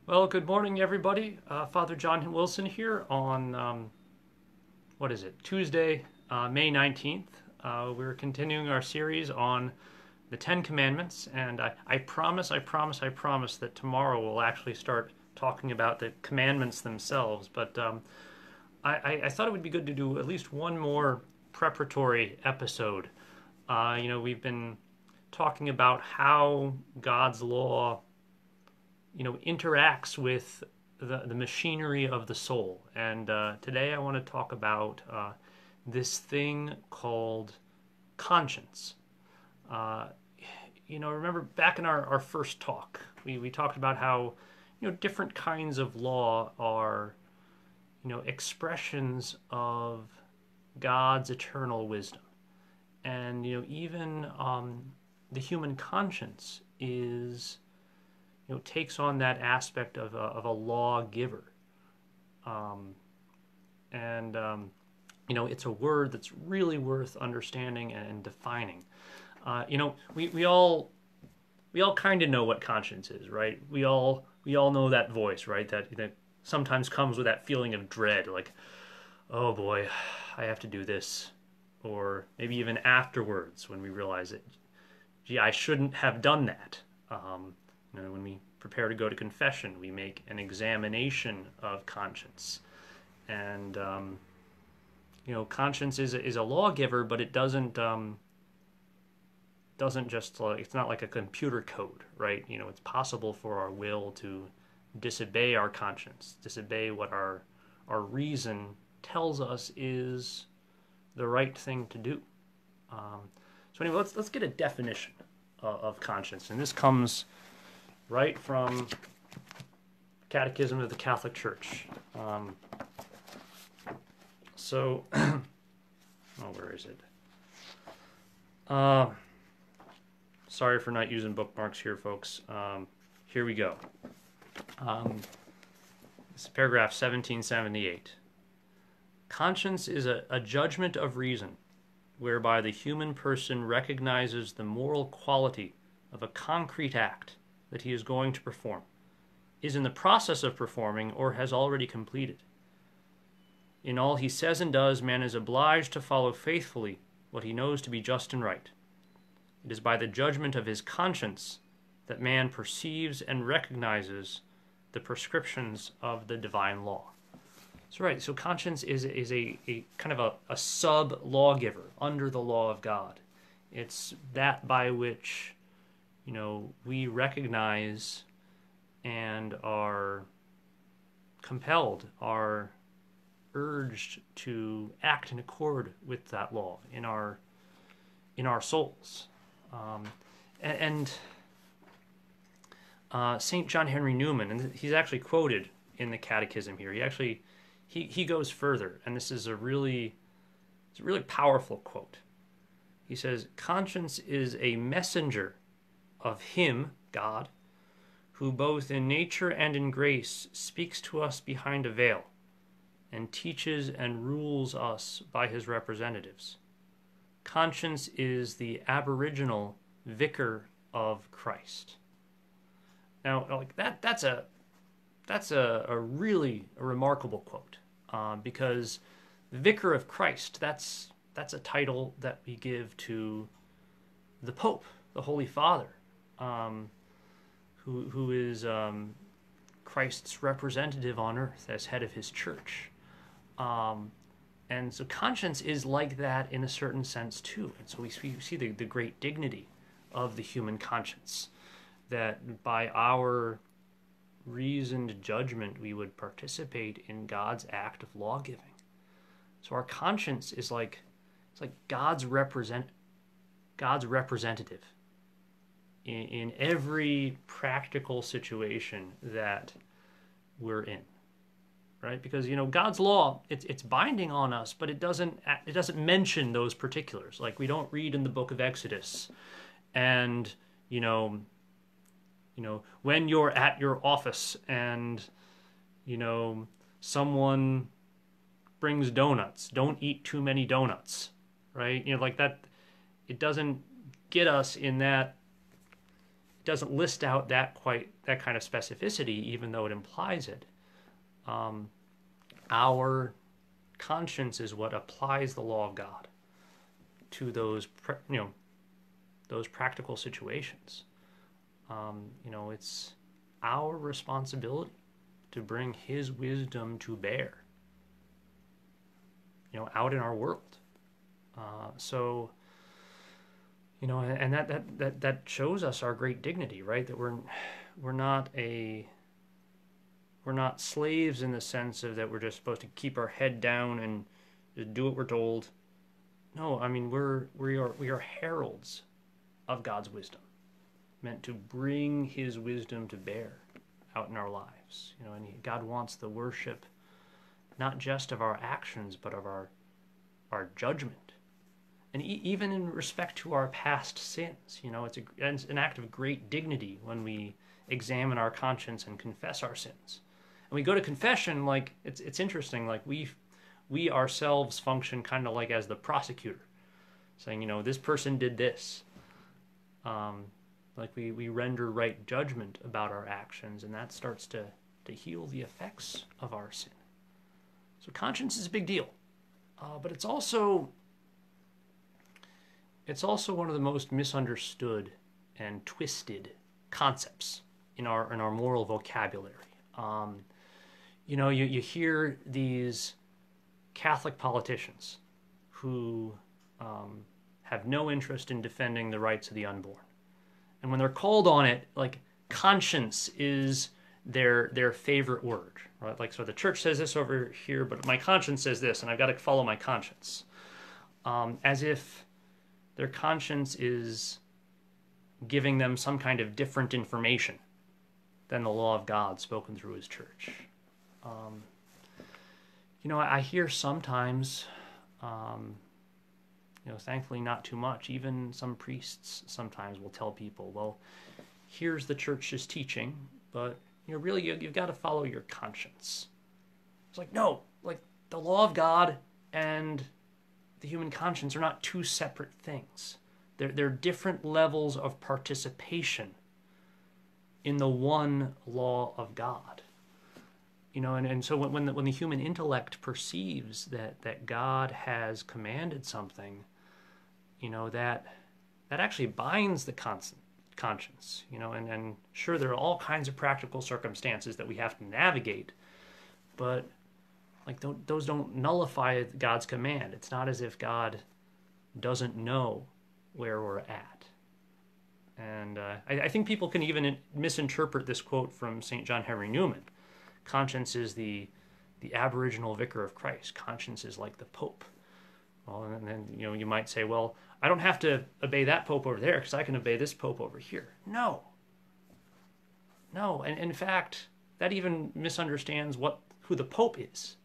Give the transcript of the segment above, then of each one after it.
Well, good morning, everybody. Father John Wilson here on, what is it, Tuesday, May 19th. We're continuing our series on the Ten Commandments, and I promise that tomorrow we'll actually start talking about the commandments themselves. But I thought it would be good to do at least one more preparatory episode. We've been talking about how God's law interacts with the machinery of the soul. And today I want to talk about this thing called conscience. Uh, Remember back in our first talk, we talked about how different kinds of law are expressions of God's eternal wisdom, and even the human conscience is takes on that aspect of a lawgiver. Um, and it's a word that's really worth understanding and defining. We all kind of know what conscience is, right? We all know that voice, right? That sometimes comes with that feeling of dread, like, oh boy, I have to do this, or maybe even afterwards when we realize that, gee, I shouldn't have done that. When we prepare to go to confession, we make an examination of conscience, and conscience is a lawgiver, but it doesn't just it's not like a computer code, right? It's possible for our will to disobey our conscience, disobey what our reason tells us is the right thing to do. So anyway, let's get a definition of conscience, and this comes right from Catechism of the Catholic Church. Where is it? Sorry for not using bookmarks here, folks. Here we go. This is paragraph 1778. Conscience is a judgment of reason, whereby the human person recognizes the moral quality of a concrete act that he is going to perform, is in the process of performing, or has already completed. In all he says and does, man is obliged to follow faithfully what he knows to be just and right. It is by the judgment of his conscience that man perceives and recognizes the prescriptions of the divine law. So right, so conscience is a kind of a sub-lawgiver under the law of God. It's that by which we recognize and are compelled, are urged to act in accord with that law in our souls. St. John Henry Newman, and he's actually quoted in the Catechism here. He goes further, and this is a really powerful quote. He says, "Conscience is a messenger of Him, God, who both in nature and in grace speaks to us behind a veil, and teaches and rules us by His representatives. Conscience is the aboriginal vicar of Christ." Now, like that's a really remarkable quote, because vicar of Christ, that's a title that we give to the Pope, the Holy Father, who is Christ's representative on earth as head of his church. And so conscience is like that in a certain sense too. And so we see the great dignity of the human conscience, that by our reasoned judgment we would participate in God's act of law-giving. So our conscience is like God's representative in every practical situation that we're in, right? Because God's law, it's binding on us, but it doesn't mention those particulars. Like, we don't read in the book of Exodus, and when you're at your office and someone brings donuts, don't eat too many donuts, right? Like that. It doesn't get us in that doesn't list out that kind of specificity, even though it implies it. Our conscience is what applies the law of God to those those practical situations. It's our responsibility to bring His wisdom to bear, out in our world. So, and that shows us our great dignity, right? That we're not slaves in the sense of that we're just supposed to keep our head down and just do what we're told. No, I mean we are heralds of God's wisdom, meant to bring His wisdom to bear out in our lives. And God wants the worship not just of our actions, but of our judgment. And even in respect to our past sins, it's an act of great dignity when we examine our conscience and confess our sins. And we go to confession, like, it's interesting, like we ourselves function kind of like as the prosecutor, saying, this person did this. Like we render right judgment about our actions, and that starts to heal the effects of our sin. So conscience is a big deal, but it's also one of the most misunderstood and twisted concepts in our moral vocabulary. You hear these Catholic politicians who have no interest in defending the rights of the unborn. And when they're called on it, like, conscience is their favorite word, right? Like, so the church says this over here, but my conscience says this, and I've got to follow my conscience. As if their conscience is giving them some kind of different information than the law of God spoken through His church. I hear sometimes, thankfully not too much, even some priests sometimes will tell people, well, here's the church's teaching, but really you've got to follow your conscience. It's like, no, like the law of God and the human conscience are not two separate things. They're different levels of participation in the one law of God. And so when the human intellect perceives that God has commanded something, that actually binds the conscience, and sure, there are all kinds of practical circumstances that we have to navigate, but like those don't nullify God's command. It's not as if God doesn't know where we're at. And I think people can even misinterpret this quote from St. John Henry Newman. Conscience is the aboriginal vicar of Christ. Conscience is like the Pope. Well, and then you might say, well, I don't have to obey that Pope over there because I can obey this Pope over here. No, and in fact, that even misunderstands who the Pope is,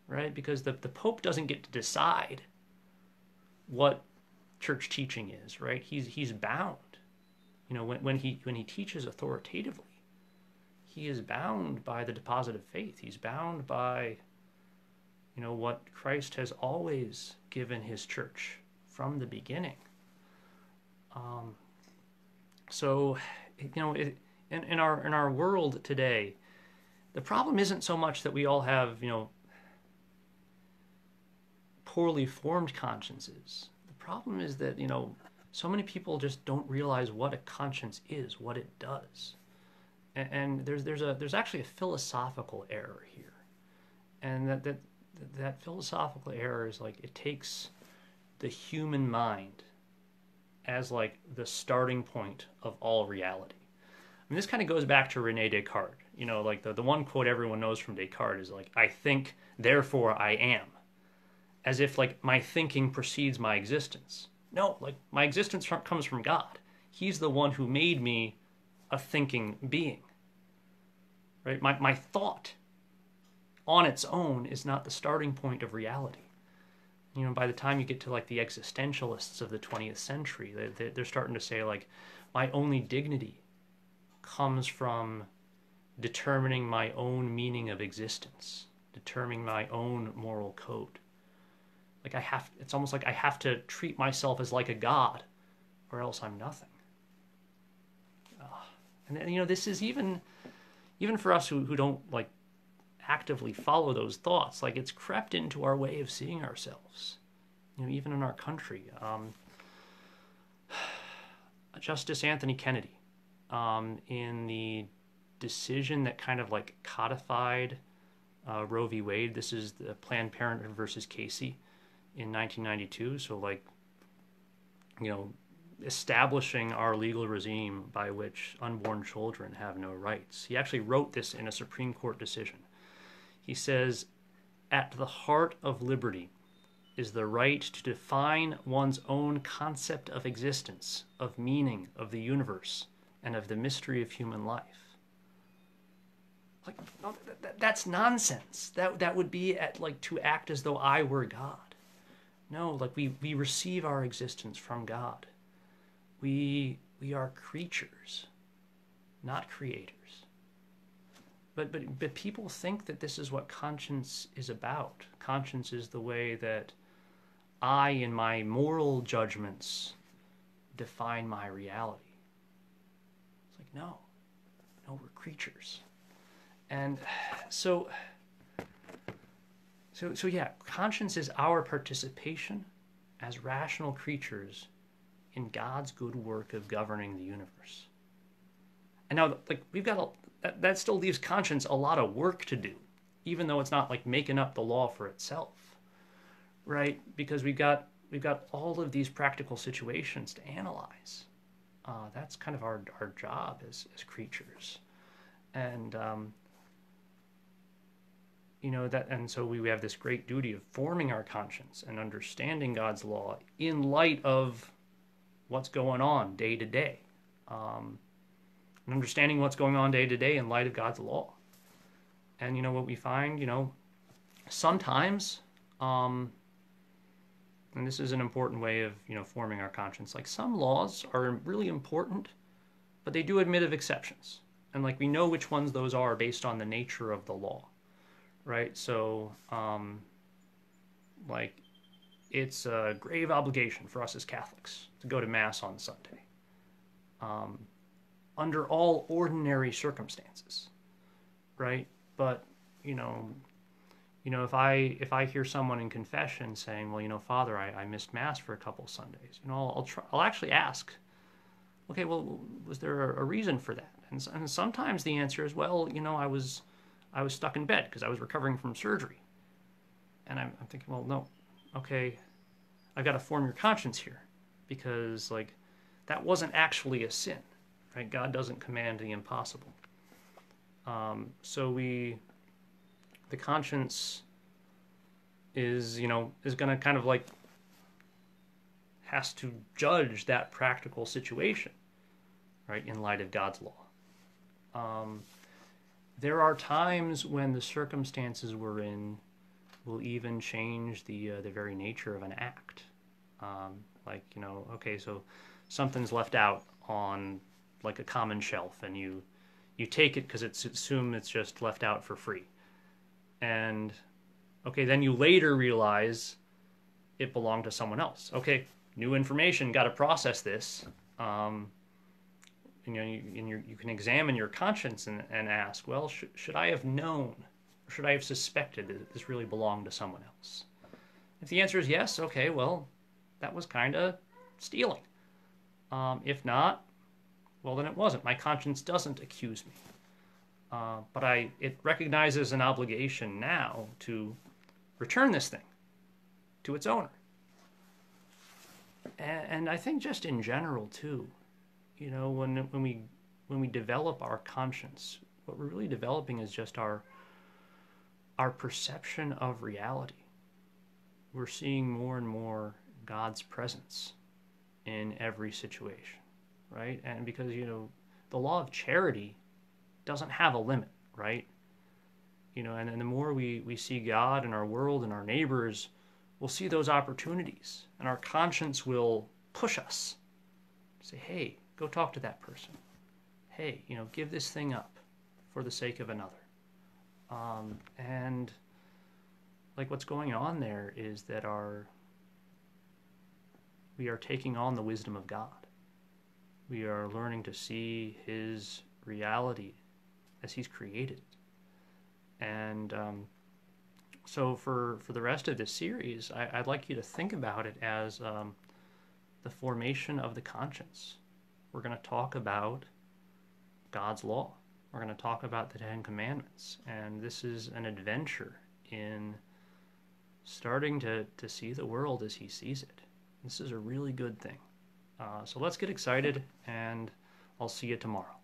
right? Because the Pope doesn't get to decide what church teaching is, right? He's bound. When he teaches authoritatively, he is bound by the deposit of faith. He's bound by, what Christ has always given His church from the beginning. So, in our world today, the problem isn't so much that we all have, poorly formed consciences. The problem is that, so many people just don't realize what a conscience is, what it does. And there's actually a philosophical error here. And that philosophical error is like, it takes the human mind as like the starting point of all reality. I mean, this kind of goes back to René Descartes. Like the one quote everyone knows from Descartes is like, I think, therefore I am. As if like my thinking precedes my existence. No, like my existence comes from God. He's the one who made me a thinking being. Right? My thought on its own is not the starting point of reality. By the time you get to like the existentialists of the 20th century, they're starting to say like, my only dignity comes from determining my own meaning of existence, determining my own moral code. Like it's almost like I have to treat myself as like a god, or else I'm nothing. And you know, this is even for us who don't like actively follow those thoughts, like it's crept into our way of seeing ourselves. You know, even in our country, Justice Anthony Kennedy, in the decision that kind of like codified Roe v. Wade. This is the Planned Parenthood versus Casey in 1992. So like, you know, establishing our legal regime by which unborn children have no rights. He actually wrote this in a Supreme Court decision. He says, "At the heart of liberty is the right to define one's own concept of existence, of meaning, of the universe, and of the mystery of human life." Like, no, that's nonsense. That would be like to act as though I were God. No, like we receive our existence from God. We are creatures, not creators. But people think that this is what conscience is about. Conscience is the way that I, in my moral judgments, define my reality. It's like, no, we're creatures. And so yeah, conscience is our participation as rational creatures in God's good work of governing the universe. And now, like, we've got that still leaves conscience a lot of work to do, even though it's not like making up the law for itself, right? Because we've got all of these practical situations to analyze. That's kind of our job as creatures, and you know that, and so we have this great duty of forming our conscience and understanding God's law in light of what's going on day to day, and understanding what's going on day to day in light of God's law. And you know what we find, you know, sometimes, and this is an important way of, you know, forming our conscience. Like, some laws are really important, but they do admit of exceptions, and like we know which ones those are based on the nature of the law, right? So, like, it's a grave obligation for us as Catholics to go to Mass on Sunday, under all ordinary circumstances, right? But you know, if I hear someone in confession saying, well, you know, Father, I missed Mass for a couple Sundays, you know, I'll actually ask, okay, well, was there a reason for that? And sometimes the answer is, well, you know, I was stuck in bed because I was recovering from surgery. And I'm thinking, well, no, okay, I've got to form your conscience here, because like that wasn't actually a sin, right? God doesn't command the impossible. So the conscience is, you know, is going to kind of like has to judge that practical situation, right, in light of God's law. There are times when the circumstances we're in will even change the very nature of an act. Like, you know, okay, so something's left out on like a common shelf, and you take it because it's assumed it's just left out for free. And okay, then you later realize it belonged to someone else. Okay, new information, got to process this. You know, you can examine your conscience and ask, well, should I have known, or should I have suspected that this really belonged to someone else? If the answer is yes, okay, well, that was kind of stealing. If not, well, then it wasn't. My conscience doesn't accuse me. But it recognizes an obligation now to return this thing to its owner. And I think just in general too, you know, when we develop our conscience, what we're really developing is just our perception of reality. We're seeing more and more God's presence in every situation, right? And because, you know, the law of charity doesn't have a limit, right? You know, and the more we see God in our world and our neighbors, we'll see those opportunities, and our conscience will push us. Say, hey, go talk to that person. Hey, you know, give this thing up for the sake of another. And like what's going on there is that we are taking on the wisdom of God. We are learning to see His reality as He's created it. And so for the rest of this series, I'd like you to think about it as the formation of the conscience. We're going to talk about God's law. We're going to talk about the Ten Commandments. And this is an adventure in starting to see the world as He sees it. This is a really good thing. So let's get excited, and I'll see you tomorrow.